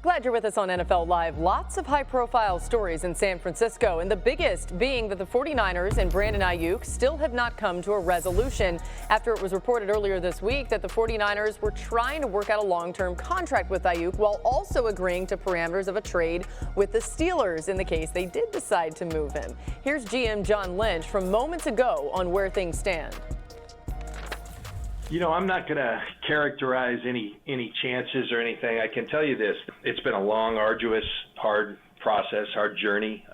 Glad you're with us on NFL Live. Lots of high-profile stories in San Francisco, and the biggest being that the 49ers and Brandon Aiyuk still have not come to a resolution after it was reported earlier this week that the 49ers were trying to work out a long-term contract with Aiyuk while also agreeing to parameters of a trade with the Steelers in the case they did decide to move him. Here's GM John Lynch from moments ago on where things stand. You know, I'm not going to characterize any chances or anything. I can tell you this. It's been a long, arduous, hard process, hard journey.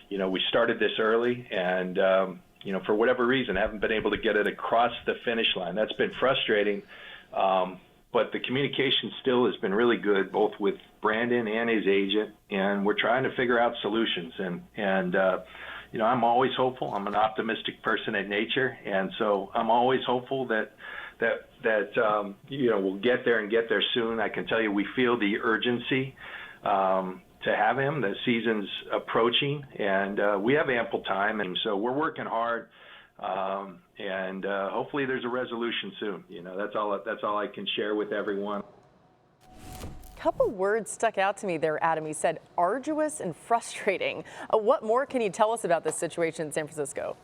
We started this early and, for whatever reason, haven't been able to get it across the finish line. That's been frustrating. But the communication still has been really good, both with Brandon and his agent, and we're trying to figure out solutions. I'm always hopeful. I'm an optimistic person at nature, and so I'm always hopeful that we'll get there and get there soon. I can tell you we feel the urgency to have him. The season's approaching, and we have ample time, and so we're working hard. Hopefully there's a resolution soon. That's all I can share with everyone. Couple words stuck out to me there, Adam. He said arduous and frustrating. What more can you tell us about this situation in San Francisco?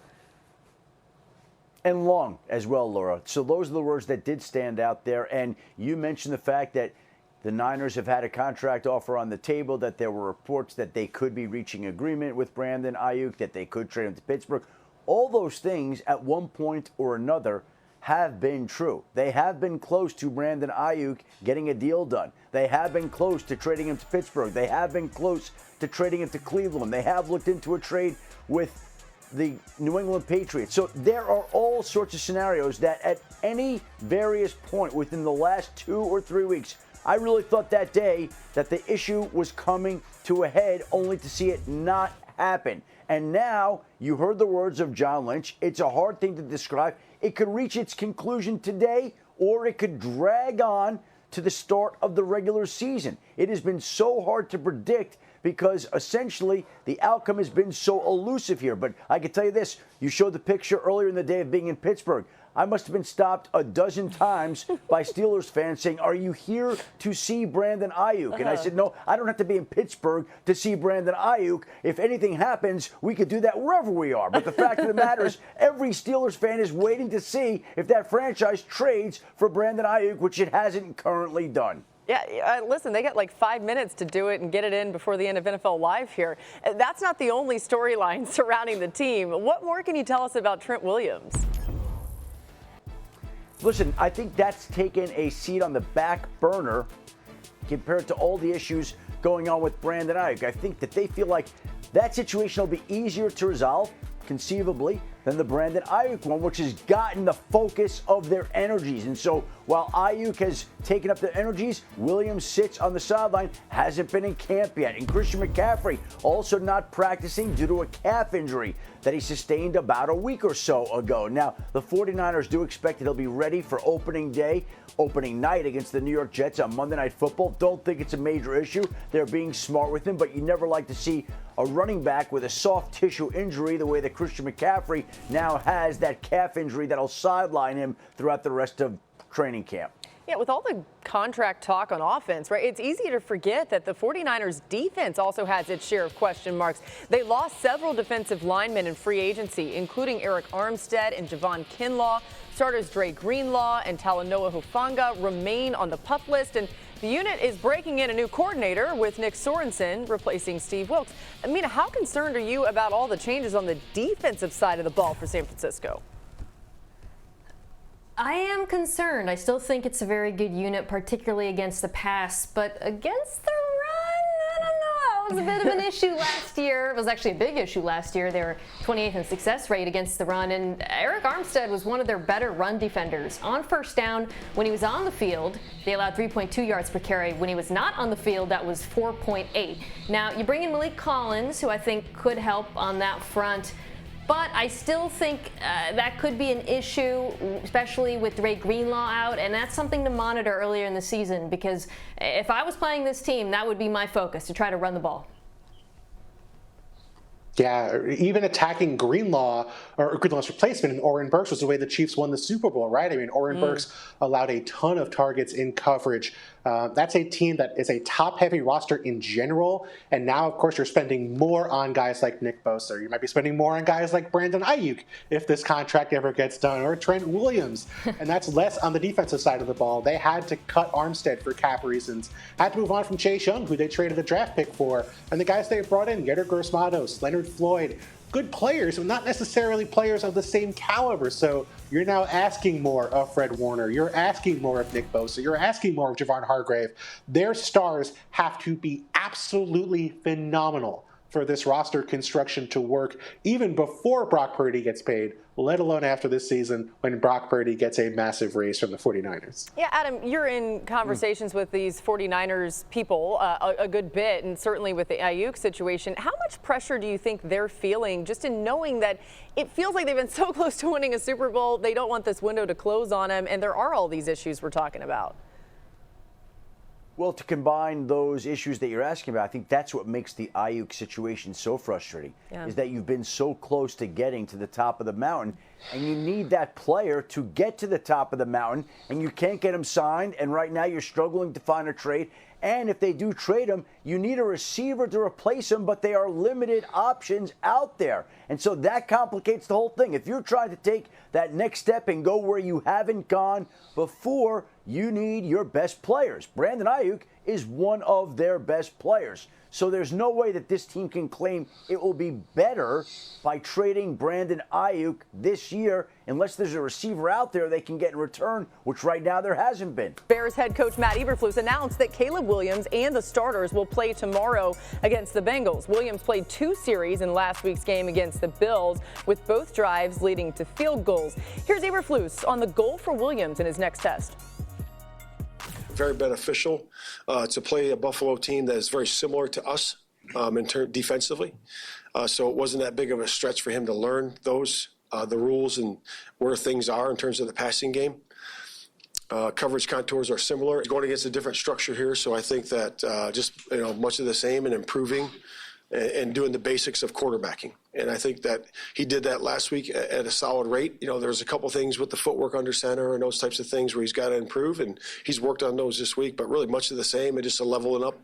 And long as well, Laura. So those are the words that did stand out there. And you mentioned the fact that the Niners have had a contract offer on the table, that there were reports that they could be reaching agreement with Brandon Aiyuk, that they could trade him to Pittsburgh. All those things at one point or another have been true. They have been close to Brandon Aiyuk getting a deal done. They have been close to trading him to Pittsburgh. They have been close to trading him to Cleveland. They have looked into a trade with the New England Patriots. So there are all sorts of scenarios that at any various point within the last 2 or 3 weeks, I really thought that day that the issue was coming to a head, only to see it not happen. And now you heard the words of John Lynch. It's a hard thing to describe. It could reach its conclusion today, or it could drag on to the start of the regular season. It has been so hard to predict because essentially the outcome has been so elusive here. But I can tell you this, you showed the picture earlier in the day of being in Pittsburgh. I must have been stopped a dozen times by Steelers fans saying, "Are you here to see Brandon Aiyuk?" And I said, "No, I don't have to be in Pittsburgh to see Brandon Aiyuk. If anything happens, we could do that wherever we are." But the fact of the matter is, every Steelers fan is waiting to see if that franchise trades for Brandon Aiyuk, which it hasn't currently done. Yeah, listen, they got like 5 minutes to do it and get it in before the end of NFL Live here. That's not the only storyline surrounding the team. What more can you tell us about Trent Williams? Listen, I think that's taken a seat on the back burner compared to all the issues going on with Brandon Aiyuk. I think that they feel like that situation will be easier to resolve, conceivably, than the Brandon Aiyuk one, which has gotten the focus of their energies. And so while Aiyuk has taken up their energies, Williams sits on the sideline, hasn't been in camp yet. And Christian McCaffrey also not practicing due to a calf injury that he sustained about a week or so ago. Now, the 49ers do expect that he'll be ready for opening night against the New York Jets on Monday Night Football. Don't think it's a major issue. They're being smart with him, but you never like to see a running back with a soft tissue injury the way that Christian McCaffrey now has that calf injury that'll sideline him throughout the rest of training camp. Yeah, with all the contract talk on offense, right, it's easy to forget that the 49ers defense also has its share of question marks. They lost several defensive linemen in free agency, including Eric Armstead and Javon Kinlaw. Starters Dre Greenlaw and Talanoa Hufanga remain on the PUP list, and the unit is breaking in a new coordinator with Nick Sorensen replacing Steve Wilks. I mean, how concerned are you about all the changes on the defensive side of the ball for San Francisco? I am concerned. I still think it's a very good unit, particularly against the pass, but against the run, I don't know. It was a bit of an issue last year. It was actually a big issue last year. They were 28th in success rate against the run, and Eric Armstead was one of their better run defenders. On first down, when he was on the field, they allowed 3.2 yards per carry. When he was not on the field, that was 4.8. Now, you bring in Malik Collins, who I think could help on that front. But I still think that could be an issue, especially with Dre Greenlaw out, and that's something to monitor earlier in the season, because if I was playing this team, that would be my focus, to try to run the ball. Yeah, even attacking Greenlaw, or Greenlaw's replacement in Oren Burks, was the way the Chiefs won the Super Bowl, right? I mean, Oren Burks allowed a ton of targets in coverage That's a team that is a top-heavy roster in general, and now, of course, you're spending more on guys like Nick Bosa. You might be spending more on guys like Brandon Aiyuk if this contract ever gets done, or Trent Williams, and that's less on the defensive side of the ball. They had to cut Armstead for cap reasons, had to move on from Chase Young, who they traded a draft pick for, and the guys they brought in, Yetur Gross-Matos, Leonard Floyd, good players, but not necessarily players of the same caliber. So you're now asking more of Fred Warner. You're asking more of Nick Bosa. You're asking more of Javon Hargrave. Their stars have to be absolutely phenomenal for this roster construction to work even before Brock Purdy gets paid, let alone after this season when Brock Purdy gets a massive raise from the 49ers. Yeah, Adam, you're in conversations with these 49ers people a good bit, and certainly with the Aiyuk situation. How much pressure do you think they're feeling just in knowing that it feels like they've been so close to winning a Super Bowl, they don't want this window to close on them, and there are all these issues we're talking about? Well, to combine those issues that you're asking about, I think that's what makes the Aiyuk situation so frustrating, is that you've been so close to getting to the top of the mountain, and you need that player to get to the top of the mountain, and you can't get him signed, and right now you're struggling to find a trade. And if they do trade him, you need a receiver to replace him, but there are limited options out there. And so that complicates the whole thing. If you're trying to take that next step and go where you haven't gone before, you need your best players. Brandon Aiyuk is one of their best players. So there's no way that this team can claim it will be better by trading Brandon Aiyuk this year unless there's a receiver out there they can get in return, which right now there hasn't been. Bears head coach Matt Eberflus announced that Caleb Williams and the starters will play tomorrow against the Bengals. Williams played 2 series in last week's game against the Bills, with both drives leading to field goals. Here's Eberflus on the goal for Williams in his next test. Very beneficial to play a Buffalo team that is very similar to us defensively. So it wasn't that big of a stretch for him to learn those, the rules and where things are in terms of the passing game. Coverage contours are similar. He's going against a different structure here, so I think that just much of the same and improving and doing the basics of quarterbacking. And I think that he did that last week at a solid rate. There's a couple things with the footwork under center and those types of things where he's got to improve, and he's worked on those this week, but really much of the same and just a leveling up,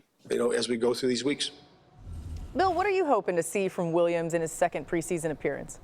as we go through these weeks. Bill, what are you hoping to see from Williams in his second preseason appearance?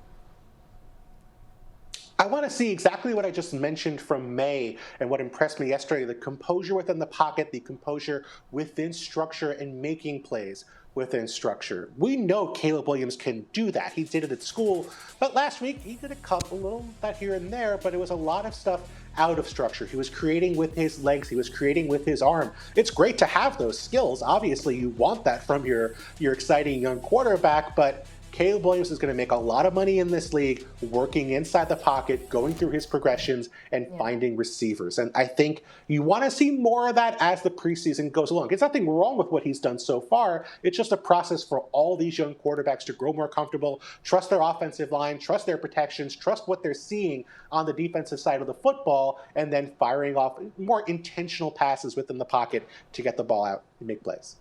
I want to see exactly what I just mentioned from May and what impressed me yesterday, the composure within the pocket, the composure within structure and making plays within structure. We know Caleb Williams can do that. He did it at school, but last week he did a little that here and there, but it was a lot of stuff out of structure. He was creating with his legs. He was creating with his arm. It's great to have those skills. Obviously, you want that from your exciting young quarterback, but Caleb Williams is going to make a lot of money in this league working inside the pocket, going through his progressions, and finding receivers. And I think you want to see more of that as the preseason goes along. There's nothing wrong with what he's done so far. It's just a process for all these young quarterbacks to grow more comfortable, trust their offensive line, trust their protections, trust what they're seeing on the defensive side of the football, and then firing off more intentional passes within the pocket to get the ball out and make plays.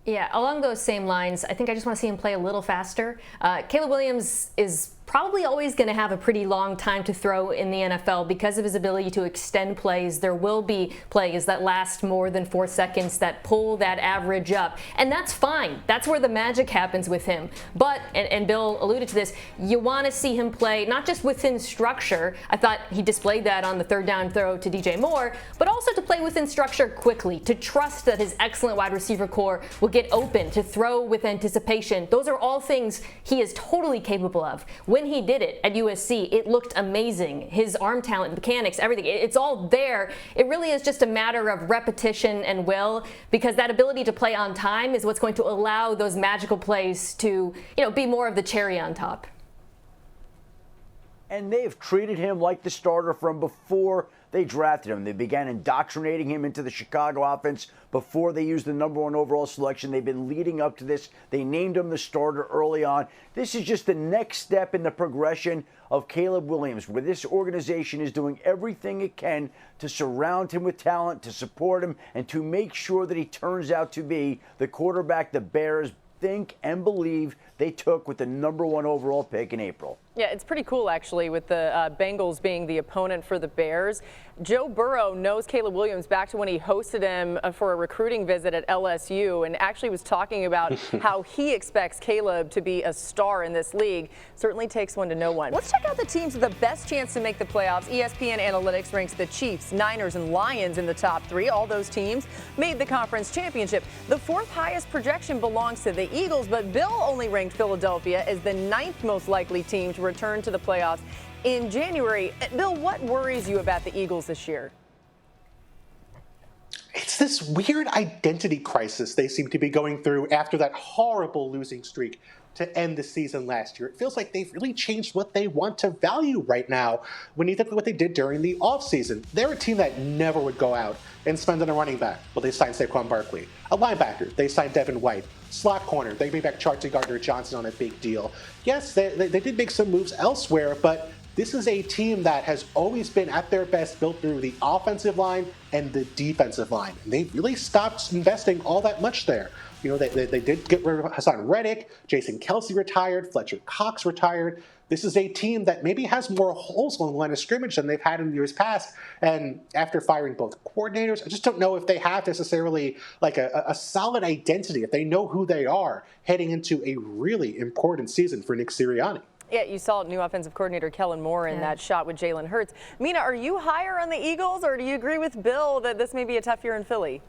Yeah, along those same lines, I think I just want to see him play a little faster. Caleb Williams is probably always going to have a pretty long time to throw in the NFL because of his ability to extend plays. There will be plays that last more than 4 seconds that pull that average up, and that's fine. That's where the magic happens with him. But, and Bill alluded to this, you want to see him play not just within structure. I thought he displayed that on the third down throw to DJ Moore, but also to play within structure quickly, to trust that his excellent wide receiver core will get open, to throw with anticipation. Those are all things he is totally capable of. When he did it at USC, it looked amazing. His arm talent, mechanics, everything, it's all there. It really is just a matter of repetition and will, because that ability to play on time is what's going to allow those magical plays to, be more of the cherry on top. And they've treated him like the starter from before they drafted him. They began indoctrinating him into the Chicago offense before they used the #1 overall selection. They've been leading up to this. They named him the starter early on. This is just the next step in the progression of Caleb Williams, where this organization is doing everything it can to surround him with talent, to support him, and to make sure that he turns out to be the quarterback the Bears think and believe they took with the #1 overall pick in April. Yeah, it's pretty cool, actually, with the Bengals being the opponent for the Bears. Joe Burrow knows Caleb Williams back to when he hosted him for a recruiting visit at LSU and actually was talking about how he expects Caleb to be a star in this league. Certainly takes one to know one. Let's check out the teams with the best chance to make the playoffs. ESPN Analytics ranks the Chiefs, Niners, and Lions in the top 3. All those teams made the conference championship. The 4th highest projection belongs to the Eagles, but Bill only ranked Philadelphia as the 9th most likely team to return to the playoffs in January. Bill, what worries you about the Eagles this year? It's this weird identity crisis they seem to be going through after that horrible losing streak to end the season last year. It feels like they've really changed what they want to value right now when you think of what they did during the offseason. They're a team that never would go out and spend on a running back. Well, they signed Saquon Barkley. A linebacker, they signed Devin White. Slot corner, they bring back Chauncey Gardner-Johnson on a big deal. Yes, they did make some moves elsewhere, but this is a team that has always been at their best built through the offensive line and the defensive line. And they really stopped investing all that much there. You know, they did get rid of Hassan Reddick, Jason Kelsey retired, Fletcher Cox retired. This is a team that maybe has more holes on the line of scrimmage than they've had in years past. And after firing both coordinators, I just don't know if they have necessarily like a solid identity, if they know who they are heading into a really important season for Nick Sirianni. Yeah, you saw new offensive coordinator Kellen Moore in that shot with Jalen Hurts. Mina, are you higher on the Eagles, or do you agree with Bill that this may be a tough year in Philly?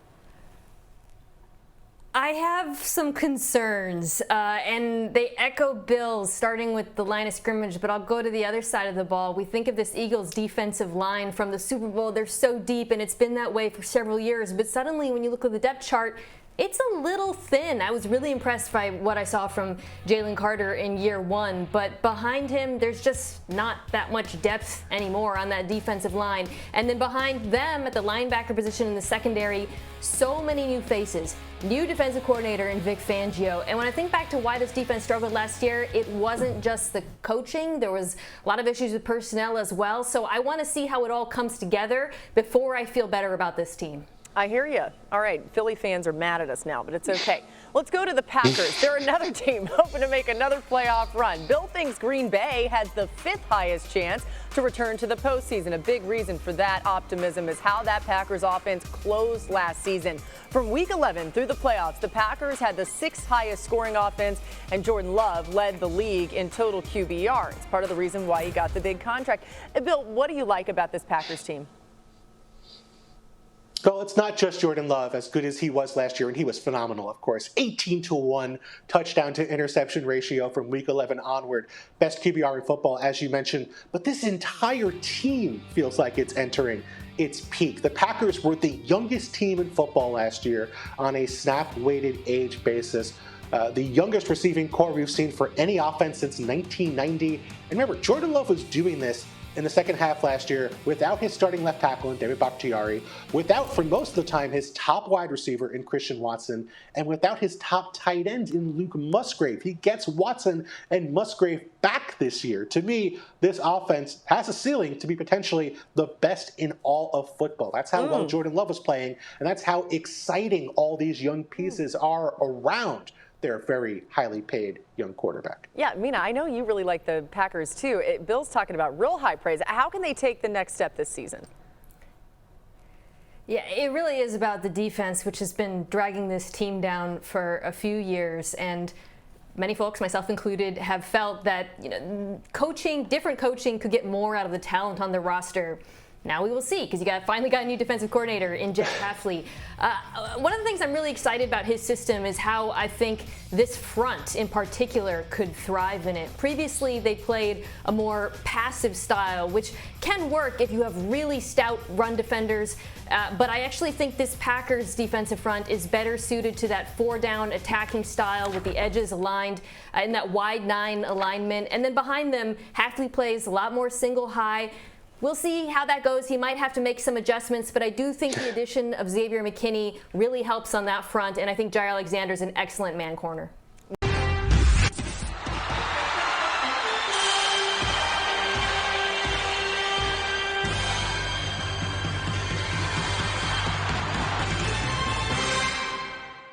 I have some concerns, and they echo Bill's, starting with the line of scrimmage, but I'll go to the other side of the ball. We think of this Eagles defensive line from the Super Bowl. They're so deep, and it's been that way for several years. But suddenly, when you look at the depth chart, it's a little thin. I was really impressed by what I saw from Jalen Carter in year 1, but behind him, there's just not that much depth anymore on that defensive line. And then behind them at the linebacker position in the secondary, so many new faces. New defensive coordinator in Vic Fangio. And when I think back to why this defense struggled last year, it wasn't just the coaching. There was a lot of issues with personnel as well. So I want to see how it all comes together before I feel better about this team. I hear you. All right, Philly fans are mad at us now, but it's okay. Let's go to the Packers. They're another team hoping to make another playoff run. Bill thinks Green Bay has the 5th highest chance to return to the postseason. A big reason for that optimism is how that Packers offense closed last season. From Week 11 through the playoffs, the Packers had the 6th highest scoring offense, and Jordan Love led the league in total QBR. It's part of the reason why he got the big contract. Bill, what do you like about this Packers team? Well, it's not just Jordan Love, as good as he was last year, and he was phenomenal, of course. 18-1 touchdown to interception ratio from Week 11 onward. Best QBR in football, as you mentioned. But this entire team feels like it's entering its peak. The Packers were the youngest team in football last year on a snap-weighted age basis. The youngest receiving core we've seen for any offense since 1990. And remember, Jordan Love was doing this in the second half last year without his starting left tackle in David Bakhtiari, without, for most of the time, his top wide receiver in Christian Watson, and without his top tight end in Luke Musgrave. He gets Watson and Musgrave back this year. To me, this offense has a ceiling to be potentially the best in all of football. That's how well Jordan Love was playing, and that's how exciting all these young pieces are around their very highly paid young quarterback. Yeah, Mina, I know you really like the Packers too. Bill's talking about real high praise. How can they take the next step this season? Yeah, it really is about the defense, which has been dragging this team down for a few years. And many folks, myself included, have felt that different coaching could get more out of the talent on the roster. Now we will see, because you finally got a new defensive coordinator in Jeff Hafley. One of the things I'm really excited about his system is how I think this front in particular could thrive in it. Previously, they played a more passive style, which can work if you have really stout run defenders. But I actually think this Packers defensive front is better suited to that 4-down attacking style with the edges aligned in that wide 9 alignment. And then behind them, Hafley plays a lot more single high. We'll see how that goes. He might have to make some adjustments, but I do think the addition of Xavier McKinney really helps on that front, and I think Jair Alexander's an excellent man corner.